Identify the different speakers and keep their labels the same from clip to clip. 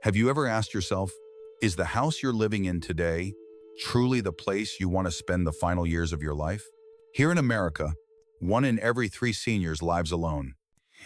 Speaker 1: Have you ever asked yourself, is the house you're living in today truly the place you want to spend the final years of your life? Here in America, 1 in every 3 seniors lives alone.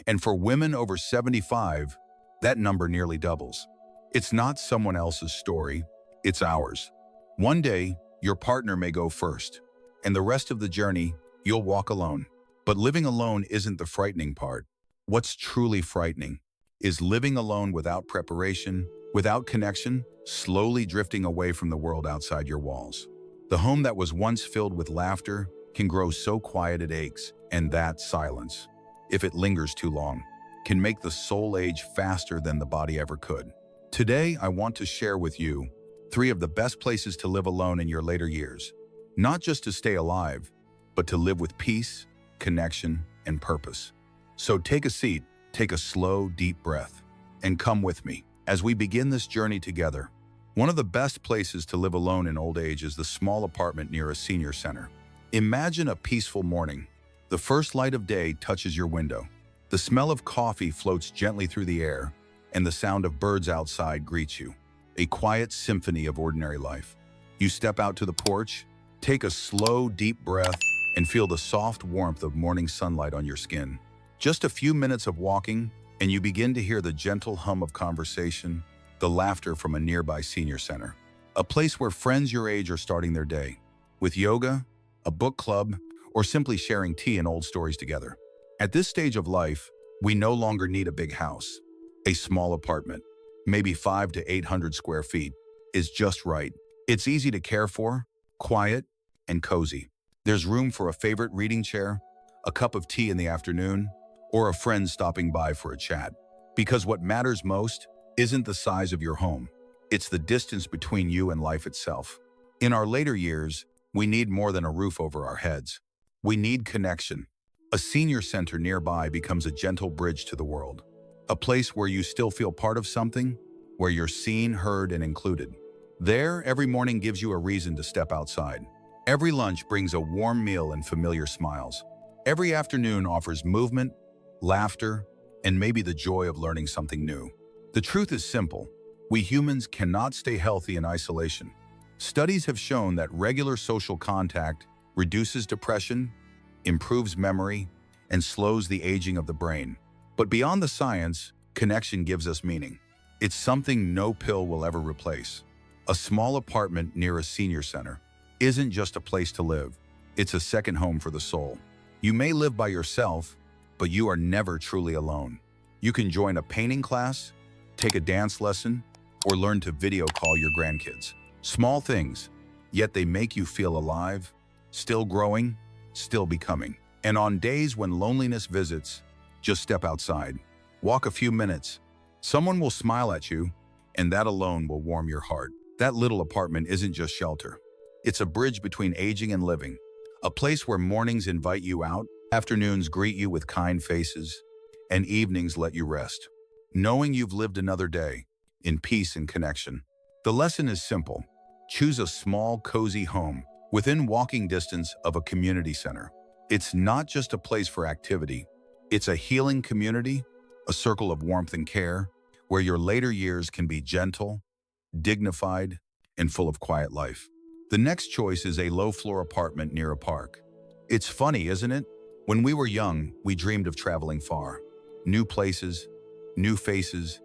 Speaker 1: And for women over 75, that number nearly doubles. It's not someone else's story, it's ours. One day, your partner may go first, and the rest of the journey, you'll walk alone. But living alone isn't the frightening part. What's truly frightening is living alone without preparation, without connection, slowly drifting away from the world outside your walls. The home that was once filled with laughter can grow so quiet it aches, and that silence, if it lingers too long, can make the soul age faster than the body ever could. Today, I want to share with you 3 of the best places to live alone in your later years, not just to stay alive, but to live with peace, connection, and purpose. So take a seat, take a slow, deep breath, and come with me as we begin this journey together. One of the best places to live alone in old age is the small apartment near a senior center. Imagine a peaceful morning. The first light of day touches your window. The smell of coffee floats gently through the air, and the sound of birds outside greets you. A quiet symphony of ordinary life. You step out to the porch, take a slow, deep breath, and feel the soft warmth of morning sunlight on your skin. Just a few minutes of walking, and you begin to hear the gentle hum of conversation, the laughter from a nearby senior center. A place where friends your age are starting their day, with yoga, a book club, or simply sharing tea and old stories together. At this stage of life, we no longer need a big house. A small apartment, maybe 500 to 800 square feet, is just right. It's easy to care for, quiet, and cozy. There's room for a favorite reading chair, a cup of tea in the afternoon, or a friend stopping by for a chat. Because what matters most isn't the size of your home. It's the distance between you and life itself. In our later years, we need more than a roof over our heads. We need connection. A senior center nearby becomes a gentle bridge to the world. A place where you still feel part of something, where you're seen, heard, and included. There, every morning gives you a reason to step outside. Every lunch brings a warm meal and familiar smiles. Every afternoon offers movement, laughter, and maybe the joy of learning something new. The truth is simple. We humans cannot stay healthy in isolation. Studies have shown that regular social contact reduces depression, improves memory, and slows the aging of the brain. But beyond the science, connection gives us meaning. It's something no pill will ever replace. A small apartment near a senior center isn't just a place to live. It's a second home for the soul. You may live by yourself, but you are never truly alone. You can join a painting class, take a dance lesson, or learn to video call your grandkids. Small things, yet they make you feel alive, still growing, still becoming. And on days when loneliness visits, just step outside. Walk a few minutes. Someone will smile at you, and that alone will warm your heart. That little apartment isn't just shelter. It's a bridge between aging and living. A place where mornings invite you out, afternoons greet you with kind faces, and evenings let you rest, knowing you've lived another day in peace and connection. The lesson is simple. Choose a small, cozy home within walking distance of a community center. It's not just a place for activity. It's a healing community, a circle of warmth and care, where your later years can be gentle, dignified, and full of quiet life. The next choice is a low-floor apartment near a park. It's funny, isn't it? When we were young, we dreamed of traveling far. New places, new faces,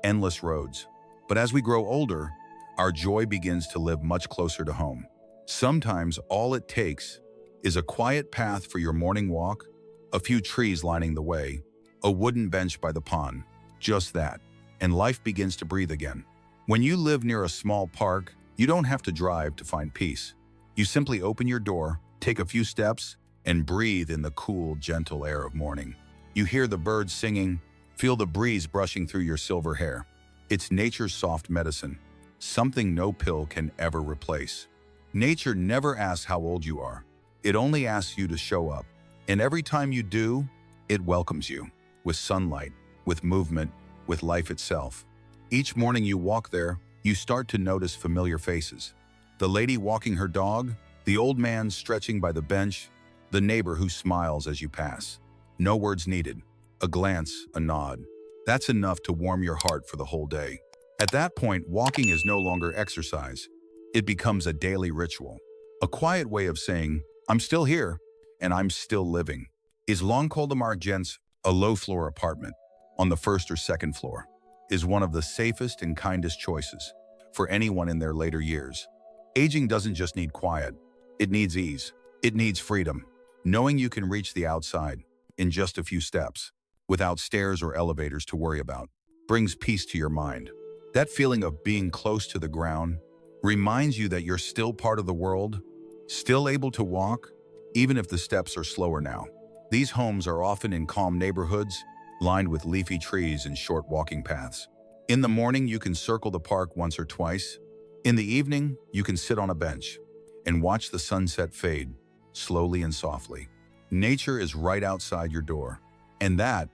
Speaker 1: endless roads. But as we grow older, our joy begins to live much closer to home. Sometimes all it takes is a quiet path for your morning walk, a few trees lining the way, a wooden bench by the pond, just that, and life begins to breathe again. When you live near a small park, you don't have to drive to find peace. You simply open your door, take a few steps, and breathe in the cool, gentle air of morning. You hear the birds singing, feel the breeze brushing through your silver hair. It's nature's soft medicine, something no pill can ever replace. Nature never asks how old you are. It only asks you to show up. And every time you do, it welcomes you with sunlight, with movement, with life itself. Each morning you walk there, you start to notice familiar faces. The lady walking her dog, the old man stretching by the bench, the neighbor who smiles as you pass. No words needed. A glance, a nod. That's enough to warm your heart for the whole day. At that point, walking is no longer exercise. It becomes a daily ritual. A quiet way of saying, I'm still here and I'm still living. Is Longcoldemar Gents, a low-floor apartment on the first or second floor, is one of the safest and kindest choices for anyone in their later years. Aging doesn't just need quiet, it needs ease. It needs freedom, knowing you can reach the outside in just a few steps, without stairs or elevators to worry about, brings peace to your mind. That feeling of being close to the ground reminds you that you're still part of the world, still able to walk, even if the steps are slower now. These homes are often in calm neighborhoods, lined with leafy trees and short walking paths. In the morning, you can circle the park once or twice. In the evening, you can sit on a bench and watch the sunset fade, slowly and softly. Nature is right outside your door. And that,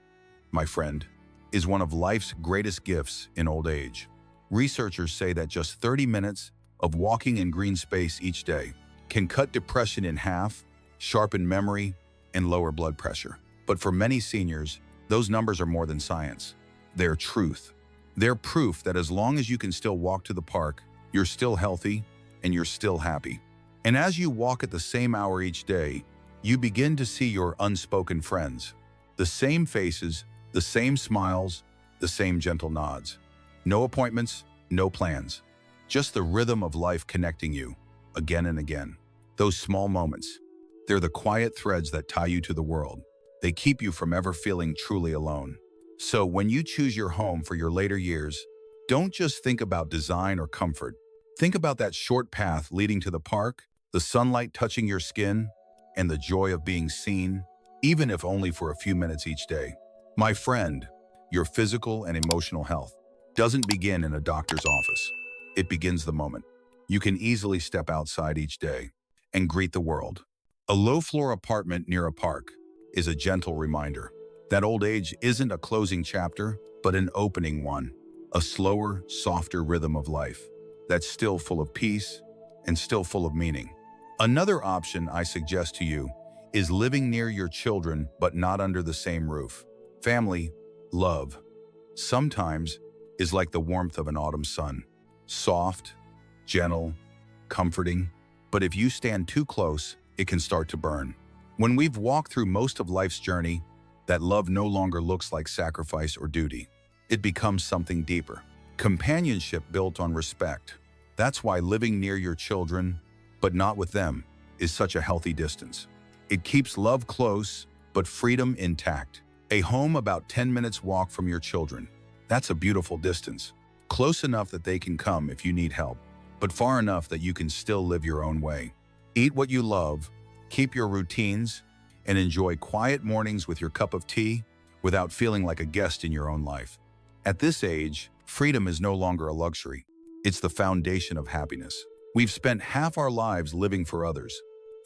Speaker 1: my friend, is one of life's greatest gifts in old age. Researchers say that just 30 minutes of walking in green space each day can cut depression in half, sharpen memory, and lower blood pressure. But for many seniors, those numbers are more than science. They're truth. They're proof that as long as you can still walk to the park, you're still healthy and you're still happy. And as you walk at the same hour each day, you begin to see your unspoken friends. The same faces, the same smiles, the same gentle nods. No appointments, no plans. Just the rhythm of life connecting you, again and again. Those small moments, they're the quiet threads that tie you to the world. They keep you from ever feeling truly alone. So when you choose your home for your later years, don't just think about design or comfort. Think about that short path leading to the park, the sunlight touching your skin, and the joy of being seen, even if only for a few minutes each day. My friend, your physical and emotional health doesn't begin in a doctor's office. It begins the moment you can easily step outside each day and greet the world. A low-floor apartment near a park is a gentle reminder that old age isn't a closing chapter, but an opening one, a slower, softer rhythm of life that's still full of peace and still full of meaning. Another option I suggest to you is living near your children but not under the same roof. Family, love, sometimes is like the warmth of an autumn sun, soft, gentle, comforting, but if you stand too close, it can start to burn. When we've walked through most of life's journey, that love no longer looks like sacrifice or duty. It becomes something deeper. Companionship built on respect. That's why living near your children, but not with them, is such a healthy distance. It keeps love close, but freedom intact. A home about 10 minutes walk from your children. That's a beautiful distance. Close enough that they can come if you need help, but far enough that you can still live your own way. Eat what you love, keep your routines, and enjoy quiet mornings with your cup of tea without feeling like a guest in your own life. At this age, freedom is no longer a luxury. It's the foundation of happiness. We've spent half our lives living for others,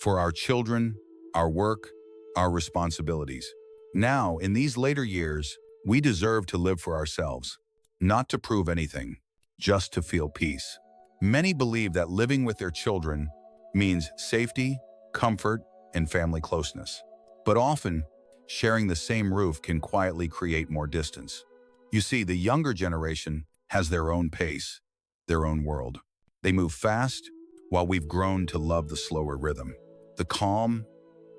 Speaker 1: for our children, our work, our responsibilities. Now, in these later years, we deserve to live for ourselves, not to prove anything, just to feel peace. Many believe that living with their children means safety, comfort, and family closeness. But often, sharing the same roof can quietly create more distance. You see, the younger generation has their own pace, their own world. They move fast, while we've grown to love the slower rhythm. The calm,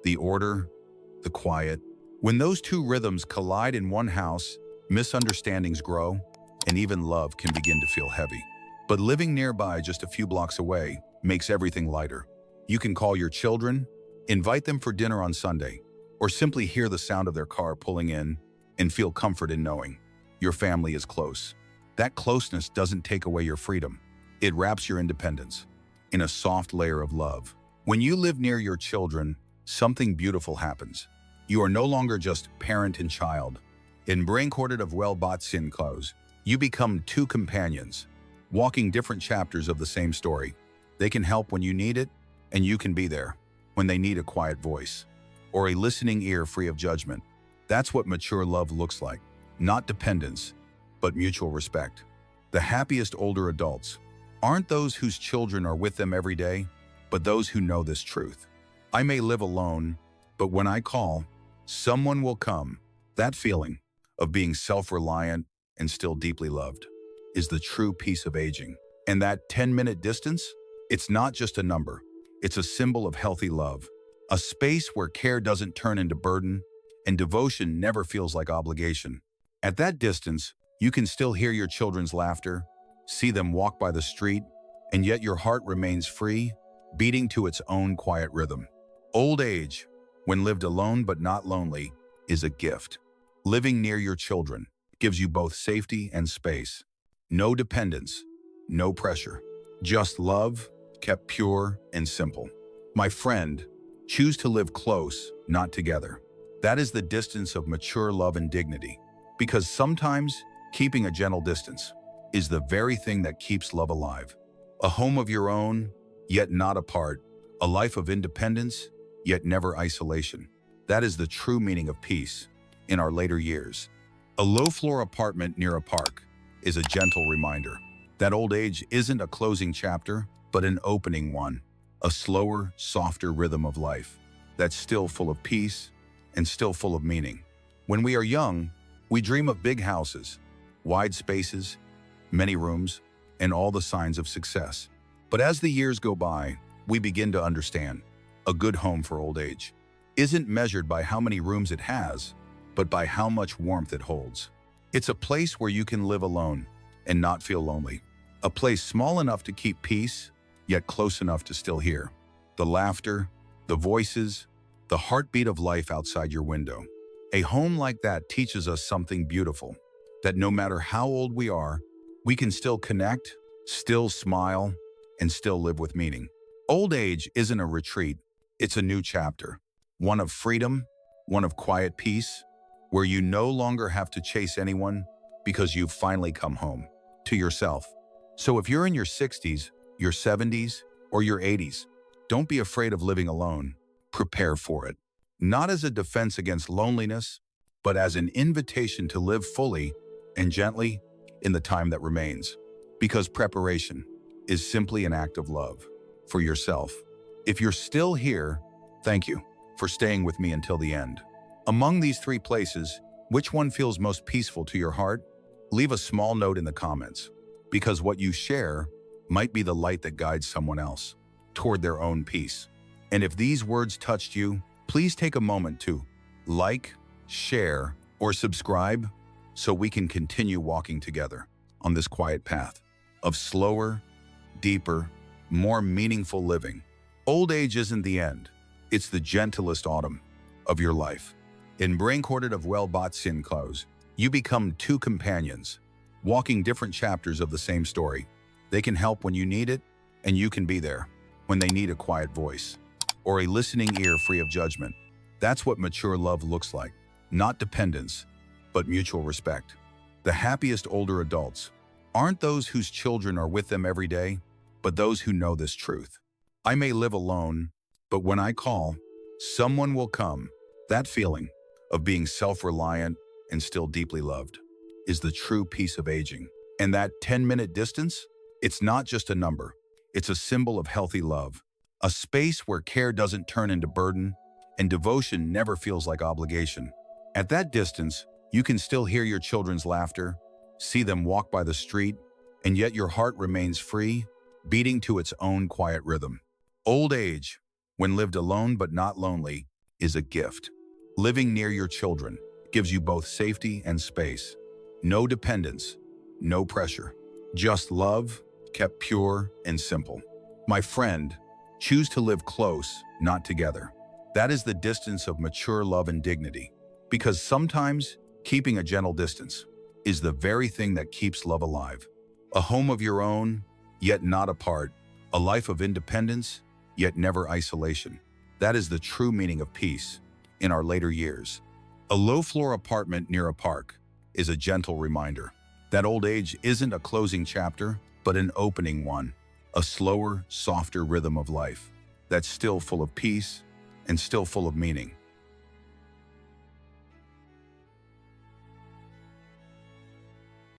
Speaker 1: the order, the quiet. When those two rhythms collide in one house, misunderstandings grow, and even love can begin to feel heavy. But living nearby, just a few blocks away, makes everything lighter. You can call your children, invite them for dinner on Sunday, or simply hear the sound of their car pulling in and feel comfort in knowing your family is close. That closeness doesn't take away your freedom. It wraps your independence in a soft layer of love. When you live near your children, something beautiful happens. You are no longer just parent and child. In brain-corded of well-bought sin clothes, you become two companions, walking different chapters of the same story. They can help when you need it, and you can be there when they need a quiet voice or a listening ear free of judgment. That's what mature love looks like. Not dependence, but mutual respect. The happiest older adults aren't those whose children are with them every day, but those who know this truth. I may live alone, but when I call, someone will come. That feeling of being self-reliant and still deeply loved. is the true peace of aging. And that 10-minute distance? It's not just a number. It's a symbol of healthy love, a space where care doesn't turn into burden and devotion never feels like obligation. At that distance, you can still hear your children's laughter, see them walk by the street, and yet your heart remains free, beating to its own quiet rhythm. Old age, when lived alone but not lonely, is a gift. Living near your children gives you both safety and space. No dependence, no pressure. Just love, kept pure and simple. My friend, choose to live close, not together. That is the distance of mature love and dignity. Because sometimes, keeping a gentle distance is the very thing that keeps love alive. A home of your own, yet not apart. A life of independence, yet never isolation. That is the true meaning of peace in our later years. A low-floor apartment near a park is a gentle reminder that old age isn't a closing chapter, but an opening one. A slower, softer rhythm of life that's still full of peace and still full of meaning. When we are young, we dream of big houses, wide spaces, many rooms, and all the signs of success. But as the years go by, we begin to understand a good home for old age isn't measured by how many rooms it has, but by how much warmth it holds. It's a place where you can live alone and not feel lonely. A place small enough to keep peace, yet close enough to still hear the laughter, the voices, the heartbeat of life outside your window. A home like that teaches us something beautiful, that no matter how old we are, we can still connect, still smile, and still live with meaning. Old age isn't a retreat, it's a new chapter. One of freedom, one of quiet peace, where you no longer have to chase anyone because you've finally come home to yourself. So if you're in your 60s, your 70s, or your 80s, don't be afraid of living alone. Prepare for it. Not as a defense against loneliness, but as an invitation to live fully and gently in the time that remains. Because preparation is simply an act of love for yourself. If you're still here, thank you for staying with me until the end. Among these three places, which one feels most peaceful to your heart? Leave a small note in the comments, because what you share might be the light that guides someone else toward their own peace. And if these words touched you, please take a moment to like, share, or subscribe so we can continue walking together on this quiet path of slower, deeper, more meaningful living. Old age isn't the end. It's the gentlest autumn of your life. In Brain-Corded of Well-Bought Sin Clothes, you become two companions, walking different chapters of the same story. They can help when you need it, and you can be there when they need a quiet voice or a listening ear free of judgment. That's what mature love looks like. Not dependence, but mutual respect. The happiest older adults aren't those whose children are with them every day, but those who know this truth. I may live alone, but when I call, someone will come. That feeling of being self-reliant and still deeply loved is the true peace of aging. And that 10-minute distance, it's not just a number. It's a symbol of healthy love, a space where care doesn't turn into burden and devotion never feels like obligation. At that distance, you can still hear your children's laughter, see them walk by the street, and yet your heart remains free, beating to its own quiet rhythm. Old age, when lived alone but not lonely, is a gift. Living near your children gives you both safety and space. No dependence, no pressure. Just love, kept pure and simple. My friend, choose to live close, not together. That is the distance of mature love and dignity. Because sometimes, keeping a gentle distance is the very thing that keeps love alive. A home of your own, yet not apart. A life of independence, yet never isolation. That is the true meaning of peace in our later years. A low-floor apartment near a park is a gentle reminder that old age isn't a closing chapter, but an opening one. A slower, softer rhythm of life that's still full of peace and still full of meaning.